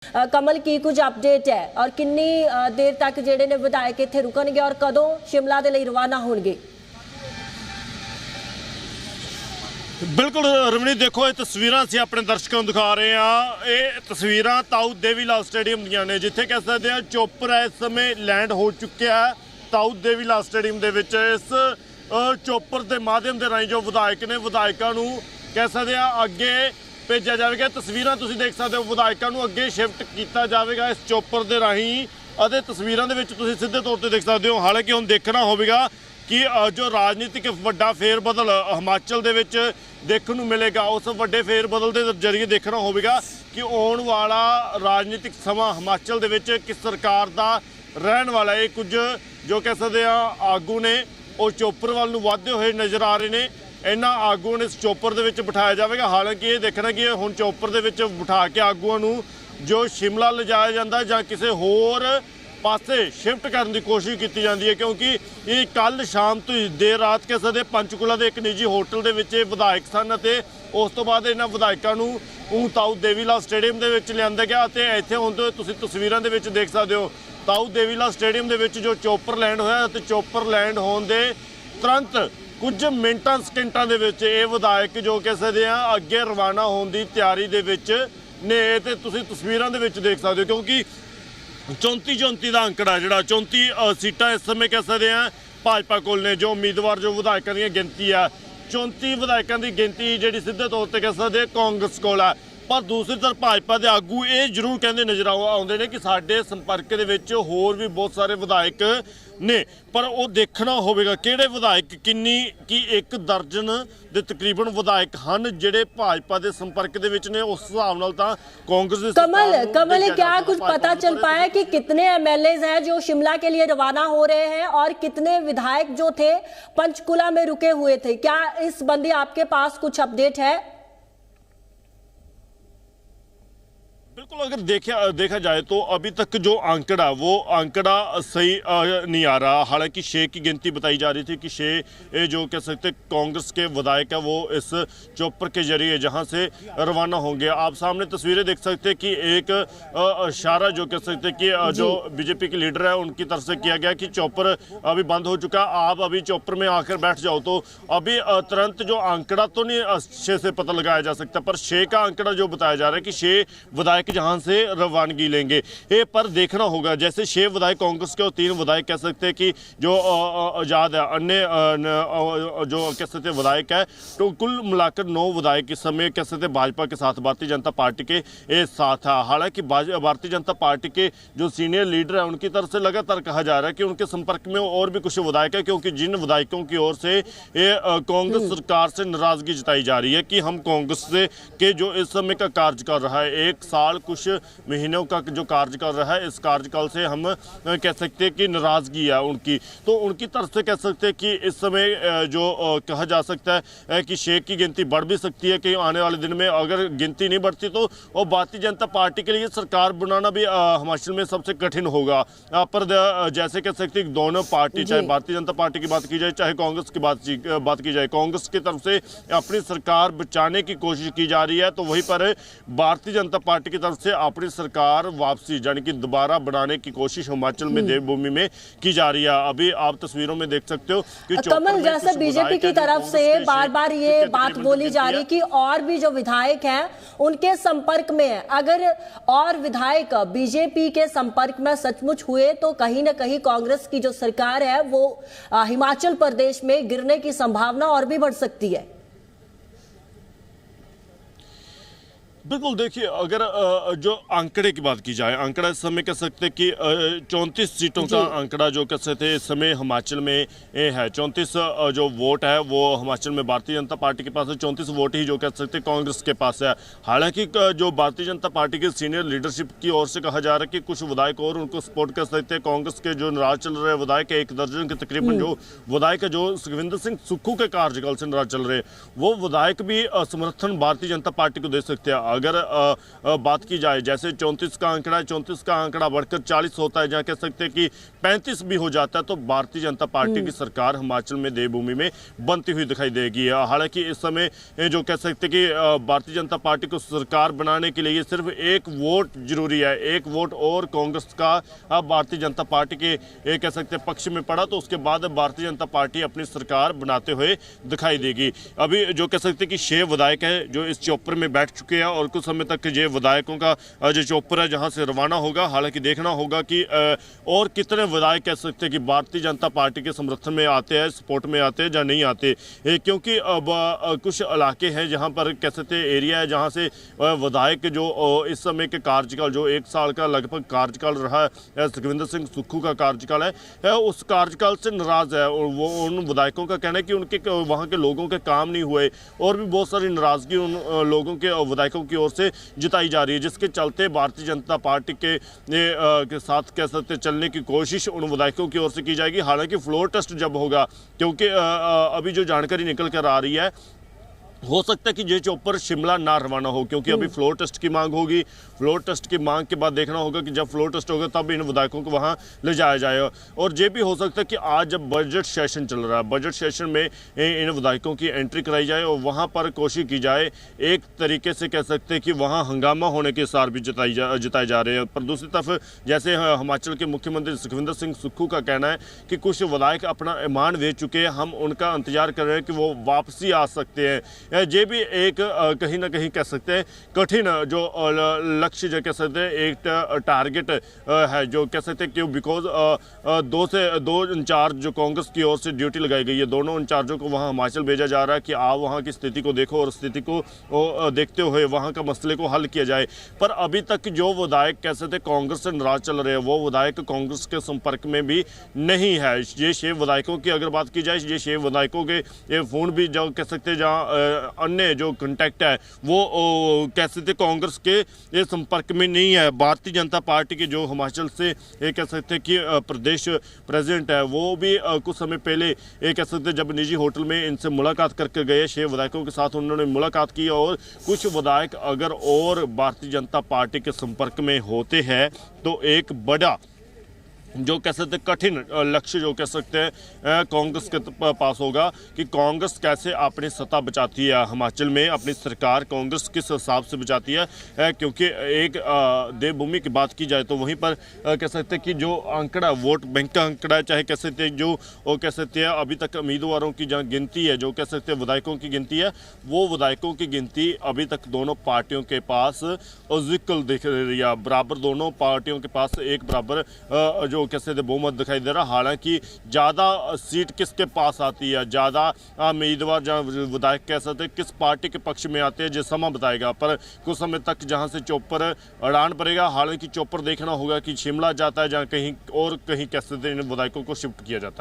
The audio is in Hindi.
कमल की कुछ अपडेट है और कितनी देर तक जेडे ने विधायक इत्थे रुकणगे और कदों शिमला दे लई रवाना होणगे? बिल्कुल रमनीत, देखो ये तस्वीरां ਅਸੀਂ ਆਪਣੇ ਦਰਸ਼ਕਾਂ ਨੂੰ ਦਿਖਾ ਰਹੇ ਹਾਂ। ਇਹ ਤਸਵੀਰਾਂ ਤਾਊ ਦੇਵੀ ਲਾਲ ਸਟੇਡੀਅਮ ਦੀਆਂ ਨੇ, ਜਿੱਥੇ ਕਹਿ ਸਕਦੇ ਹਾਂ ਚੋਪਰ ਇਸ ਸਮੇਂ ਲੈਂਡ ਹੋ ਚੁੱਕਿਆ ਹੈ ਤਾਊ ਦੇਵੀ ਲਾਲ ਸਟੇਡੀਅਮ ਦੇ ਵਿੱਚ। ਇਸ ਚੋਪਰ ਦੇ ਮਾਧਿਅਮ ਦੇ ਰਾਹੀਂ ਜੋ ਵਿਧਾਇਕ ਨੇ, ਵਿਧਾਇਕਾਂ ਨੂੰ ਕਹਿ ਸਕਦੇ ਹਾਂ ਅੱਗੇ ਭੇਜਿਆ ਜਾਵੇਗਾ। ਤਸਵੀਰਾਂ ਤੁਸੀਂ ਦੇਖ ਸਕਦੇ ਹੋ, ਵਿਧਾਇਕਾਂ ਨੂੰ ਅੱਗੇ ਸ਼ਿਫਟ ਕੀਤਾ ਜਾਵੇਗਾ ਇਸ ਚੋਪਰ ਦੇ ਰਾਹੀਂ। ਅਤੇ ਤਸਵੀਰਾਂ ਦੇ ਵਿੱਚ ਤੁਸੀਂ ਸਿੱਧੇ ਤੌਰ ਤੇ ਦੇਖ ਸਕਦੇ ਹੋ। ਹਾਲਾਂਕਿ ਹੁਣ ਦੇਖਣਾ ਹੋਵੇਗਾ ਕਿ ਜੋ ਰਾਜਨੀਤਿਕ ਵੱਡਾ ਫੇਰ ਬਦਲ ਹਿਮਾਚਲ ਦੇ ਵਿੱਚ ਦੇਖਣ ਨੂੰ ਮਿਲੇਗਾ, ਉਸ ਵੱਡੇ ਫੇਰ ਬਦਲ ਦੇ ਜ਼ਰੀਏ ਦੇਖਣਾ ਹੋਵੇਗਾ ਕਿ ਆਉਣ ਵਾਲਾ ਰਾਜਨੀਤਿਕ ਸਮਾਂ ਹਿਮਾਚਲ ਦੇ ਵਿੱਚ ਕਿਸ ਸਰਕਾਰ ਦਾ ਰਹਿਣ ਵਾਲਾ ਹੈ। ਕੁਝ ਜੋ ਕਹਿ ਸਕਦੇ ਆ ਆਗੂ ਨੇ ਉਹ ਚੋਪਰ ਵੱਲ ਨੂੰ ਵਧਦੇ ਹੋਏ ਨਜ਼ਰ ਆ ਰਹੇ ਨੇ। ਇਹਨਾਂ ਆਗੂਆਂ ਨੂੰ ਇਸ ਚੋਪਰ ਦੇ ਵਿੱਚ ਬਿਠਾਇਆ ਜਾਵੇਗਾ। ਹਾਲਾਂਕਿ ਇਹ ਦੇਖਣਾ ਕਿ ਹੁਣ ਚੋਪਰ ਦੇ ਵਿੱਚ ਬਿਠਾ ਕੇ ਆਗੂਆਂ ਨੂੰ ਜੋ ਸ਼ਿਮਲਾ ਲਿਜਾਇਆ ਜਾਂਦਾ ਜਾਂ ਕਿਸੇ ਹੋਰ ਪਾਸੇ ਸ਼ਿਫਟ ਕਰਨ ਦੀ ਕੋਸ਼ਿਸ਼ ਕੀਤੀ ਜਾਂਦੀ ਹੈ, ਕਿਉਂਕਿ ਇਹ ਕੱਲ ਸ਼ਾਮ ਤੋਂ ਦੇਰ ਰਾਤ ਕਹਿ ਸਕਦੇ ਪੰਚਕੂਲਾ ਦੇ ਇੱਕ ਨਿੱਜੀ ਹੋਟਲ ਦੇ ਵਿੱਚ ਇਹ ਵਿਧਾਇਕ ਸਨ ਅਤੇ ਉਸ ਤੋਂ ਬਾਅਦ ਇਹਨਾਂ ਵਿਧਾਇਕਾਂ ਨੂੰ ਤਾਊ ਦੇਵੀ ਲਾਲ ਸਟੇਡੀਅਮ ਦੇ ਵਿੱਚ ਲਿਆਂਦਾ ਗਿਆ। ਅਤੇ ਇੱਥੇ ਹੁਣ ਤੋਂ ਤੁਸੀਂ ਤਸਵੀਰਾਂ ਦੇ ਵਿੱਚ ਦੇਖ ਸਕਦੇ ਹੋ ਤਾਊ ਦੇਵੀ ਲਾਲ ਸਟੇਡੀਅਮ ਦੇ ਵਿੱਚ ਜੋ ਚੋਪਰ ਲੈਂਡ ਹੋਇਆ ਅਤੇ ਚੋਪਰ ਲੈਂਡ ਹੋਣ ਦੇ ਤੁਰੰਤ ਕੁਝ ਮਿੰਟਾਂ ਸਕਿੰਟਾਂ ਦੇ ਵਿੱਚ ਇਹ ਵਿਧਾਇਕ ਜੋ ਕਹਿ ਸਕਦੇ ਆ ਅੱਗੇ ਰਵਾਨਾ ਹੋਣ ਦੀ ਤਿਆਰੀ ਦੇ ਵਿੱਚ ਨੇ। ਤੇ ਤੁਸੀਂ ਤਸਵੀਰਾਂ ਦੇ ਵਿੱਚ ਦੇਖ ਸਕਦੇ ਹੋ, ਕਿਉਂਕਿ 34 ਦਾ ਅੰਕੜਾ ਜਿਹੜਾ 34 ਸੀਟਾਂ ਇਸ ਸਮੇਂ ਕਹਿ ਸਕਦੇ ਆ ਭਾਜਪਾ ਕੋਲ ਨੇ। ਜੋ ਉਮੀਦਵਾਰ ਜੋ ਵਿਧਾਇਕਾਂ ਦੀ ਗਿਣਤੀ ਆ 34 ਵਿਧਾਇਕਾਂ ਦੀ ਗਿਣਤੀ ਜਿਹੜੀ ਸਿੱਧੇ ਤੌਰ ਤੇ ਕਹਿ ਸਕਦੇ ਕਾਂਗਰਸ ਕੋਲ ਆ। ਪਰ ਦੂਸਰੀ ਤਰਫ ਭਾਜਪਾ ਦੇ ਆਗੂ ਇਹ ਜ਼ਰੂਰ ਕਹਿੰਦੇ ਨਜ਼ਰ ਆਉਂਦੇ ਨੇ ਕਿ ਸਾਡੇ ਸੰਪਰਕ ਦੇ ਵਿੱਚ ਹੋਰ ਵੀ ਬਹੁਤ ਸਾਰੇ ਵਿਧਾਇਕ ਨੇ, ਪਰ ਉਹ ਦੇਖਣਾ ਹੋਵੇਗਾ ਕਿਹੜੇ ਵਿਧਾਇਕ ਕੀ ਇੱਕ ਦਰਜਨ ਦੇ ਤਕਰੀਬਨ ਵਿਧਾਇਕ ਹਨ ਜਿਹੜੇ ਭਾਜਪਾ ਦੇ ਸੰपर्क ਦੇ ਵਿੱਚ ਨੇ। ਉਸ ਹਿਸਾਬ ਨਾਲ ਤਾਂ कांग्रेस ਦੇ कमल क्या कुछ पता चल पाया कि कितने एमएलए हैं जो शिमला के लिए रवाना हो रहे हैं और कितने विधायक जो थे पंचकुला में रुके हुए थे? क्या इस संबंधी आपके पास कुछ अपडेट है? बिल्कुल, अगर देखा जाए तो अभी तक जो आंकड़ा सही नहीं आ रहा। हालांकि 6 की गिनती बताई जा रही थी कि 6 जो कह सकते कांग्रेस के विधायक है वो इस चोपर के जरिए जहां से रवाना होंगे। आप सामने तस्वीरें देख सकते कि एक इशारा जो कह सकते कि जो बीजेपी के लीडर है उनकी तरफ से किया गया कि चोपर अभी बंद हो चुका, आप अभी चोपर में आकर बैठ जाओ। तो अभी तुरंत जो आंकड़ा तो नहीं 6 से पता लगाया जा सकता, पर 6 का आंकड़ा जो बताया जा रहा है कि 6 विधायक जहां से रवानगी लेंगे। ये पर देखना होगा, जैसे 6 विधायक कांग्रेस के और 3 विधायक कह सकते हैं कि जो आजाद है, अन्य जो कह सकते हैं विधायक है, तो कुल मिलाकर 9 विधायक इस समय कह सकते हैं भाजपा के साथ, भारतीय जनता पार्टी के साथ है। हालांकि भारतीय जनता पार्टी के जो सीनियर लीडर है उनकी तरफ से लगातार कहा जा रहा है कि उनके संपर्क में और भी कुछ विधायक है, क्योंकि जिन विधायकों की ओर से ये कांग्रेस सरकार से नाराजगी जताई जा रही है कि हम कांग्रेस से के जो इस समय का कार्यकाल रहा है 1 साल कुछ महीनों का जो कार्यकाल रहा है, इस कार्यकाल से हम कह सकते हैं कि नाराजगी है उनकी। तो उनकी तरफ से कह सकते हैं कि इस समय जो कहा जा सकता है कि 6 की गिनती बढ़ भी सकती है कि आने वाले दिन में अगर गिनती नहीं बढ़ती तो और भारतीय जनता पार्टी के लिए सरकार बनाना भी हिमाचल में सबसे कठिन होगा। पर जैसे कह सकते हैं दोनों पार्टी, चाहे भारतीय जनता पार्टी की बात की जाए चाहे कांग्रेस की बात की जाए, कांग्रेस की तरफ से अपनी सरकार बचाने की कोशिश की जा रही है, तो वहीं पर भारतीय जनता पार्टी की तरफ से अपनी सरकार वापसी यानी कि दोबारा बनाने की कोशिश हिमाचल में देवभूमि में की जा रही है। अभी आप तस्वीरों में देख सकते हो कि कमल, जैसे बीजेपी की तरफ से बार बार ये बात बोली जा रही कि और भी जो विधायक हैं उनके संपर्क में है। अगर और विधायक बीजेपी के संपर्क में सचमुच हुए तो कहीं ना कहीं कांग्रेस की जो सरकार है वो हिमाचल प्रदेश में गिरने की संभावना और भी बढ़ सकती है। बिल्कुल, देखिए अगर जो आंकड़े की बात की जाए, आंकड़ा इस समय कह सकते हैं कि 34 सीटों का आंकड़ा जो कह सकते हैं इस समय हिमाचल में है। 34 जो वोट है वो हिमाचल में भारतीय जनता पार्टी के पास है, 34 वोट ही जो कह सकते हैं कांग्रेस के पास है। हालांकि जो भारतीय जनता पार्टी के सीनियर लीडरशिप की ओर से कहा जा रहा है कि कुछ विधायक और उनको सपोर्ट कर सकते हैं। कांग्रेस के जो नाराज चल रहे विधायक है 1 दर्जन के तकरीबन जो विधायक है जो सुखविंदर सिंह सुक्खू के कार्यकाल से नाराज चल रहे, वो विधायक भी समर्थन भारतीय जनता पार्टी को दे सकते हैं। अगर बात की जाए, जैसे 34 का आंकड़ा है, 34 का आंकड़ा बढ़कर 40 होता है, जहाँ कह सकते हैं कि 35 भी हो जाता है, तो भारतीय जनता पार्टी की सरकार हिमाचल में देवभूमि में बनती हुई दिखाई देगी। हालांकि इस समय जो कह सकते हैं कि भारतीय जनता पार्टी को सरकार बनाने के लिए सिर्फ एक वोट जरूरी है, एक वोट और कांग्रेस का भारतीय जनता पार्टी के कह सकते हैं पक्ष में पड़ा, तो उसके बाद भारतीय जनता पार्टी अपनी सरकार बनाते हुए दिखाई देगी। अभी जो कह सकते हैं कि 6 विधायक है जो इस चौपर में बैठ चुके हैं और कुछ समय तक ये विधायकों का जो चौपर है जहां से रवाना होगा। हालांकि देखना होगा कि और कितने विधायक कह सकते हैं कि भारतीय जनता पार्टी के समर्थन में आते हैं, सपोर्ट में आते हैं या नहीं आते, क्योंकि अब कुछ इलाके हैं जहां पर कह सकते हैं एरिया है जहां से विधायक जो इस समय के कार्यकाल, जो 1 साल का लगभग कार्यकाल रहा है सुखविंदर सिंह सुक्खू का कार्यकाल है, उस कार्यकाल से नाराज है। और वो उन विधायकों का कहना है कि उनके वहाँ के लोगों के काम नहीं हुए, और भी बहुत सारी नाराजगी उन लोगों के विधायकों की ओर से जताई जा रही है, जिसके चलते भारतीय जनता पार्टी के साथ कह सकते चलने की कोशिश उन विधायकों की ओर से की जाएगी। हालांकि फ्लोर टेस्ट जब होगा, क्योंकि अभी जो जानकारी निकल कर आ रही है, हो सकता है कि ये चौपर शिमला ना रवाना हो, क्योंकि अभी फ्लोर टेस्ट की मांग होगी। फ्लोर टेस्ट की मांग के बाद देखना होगा कि जब फ्लोर टेस्ट होगा तब इन विधायकों को वहां ले जाया जाएगा। और ये भी हो सकता है कि आज जब बजट सेशन चल रहा है, बजट सेशन में इन विधायकों की एंट्री कराई जाए और वहां पर कोशिश की जाए, एक तरीके से कह सकते हैं कि वहाँ हंगामा होने के सार भी जताए जा रहे हैं। पर दूसरी तरफ जैसे हिमाचल के मुख्यमंत्री सुखविंदर सिंह सुक्खू का कहना है कि कुछ विधायक अपना ईमान बेच चुके हैं, हम उनका इंतजार कर रहे हैं कि वो वापसी आ सकते हैं। ये भी एक कहीं ना कहीं कह सकते हैं कठिन जो लक्ष्य जो कह सकते हैं, एक टारगेट है जो कह सकते हैं, क्यों बिकॉज 2 इंचार्ज जो कांग्रेस की ओर से ड्यूटी लगाई गई है, दोनों इंचार्जों को वहां हिमाचल भेजा जा रहा है कि आप वहां की स्थिति को देखो और स्थिति को देखते हुए वहां का मसले को हल किया जाए। पर अभी तक जो विधायक कह सकते कांग्रेस से नाराज चल रहे हैं, वो विधायक कांग्रेस के संपर्क में भी नहीं है। ये 6 विधायकों की अगर बात की जाए, ये 6 विधायकों के ये फोन भी जो कह सकते हैं जहाँ अन्य जो कांटेक्ट है वो कह सकते कांग्रेस के ये संपर्क में नहीं है। भारतीय जनता पार्टी के जो हिमाचल से ये कह सकते हैं कि प्रदेश प्रेसिडेंट है, वो भी कुछ समय पहले ये कह सकते जब निजी होटल में इनसे मुलाकात करके गए, 6 विधायकों के साथ उन्होंने मुलाकात की। और कुछ विधायक अगर और भारतीय जनता पार्टी के संपर्क में होते हैं तो एक बड़ा जो कह सकते कठिन लक्ष्य जो कह सकते हैं कांग्रेस के पास होगा कि कांग्रेस कैसे अपनी सत्ता बचाती है हिमाचल में, अपनी सरकार कांग्रेस किस हिसाब से बचाती है। क्योंकि एक देवभूमि की बात की जाए तो वहीं पर कह सकते हैं कि जो आंकड़ा वोट बैंक का आंकड़ा है, चाहे कह सकते हैं जो वो कह सकते हैं अभी तक उम्मीदवारों की जहाँ गिनती है, जो कह सकते हैं विधायकों की गिनती है, वो विधायकों की गिनती अभी तक दोनों पार्टियों के पास इक्वल दिख रही है, बराबर दोनों पार्टियों के पास एक बराबर जो कैसे बहुमत दिखाई दे रहा। हालांकि ज़्यादा सीट किसके पास आती है, ज़्यादा उम्मीदवार जहाँ विधायक कह सकते हैं किस पार्टी के पक्ष में आते हैं, जो समय बताएगा। पर कुछ समय तक जहाँ से चौपर उड़ान पड़ेगा, हालांकि चौपर देखना होगा कि शिमला जाता है, जहाँ कहीं और कहीं कह सकते हैं इन विधायकों को शिफ्ट किया जाता है।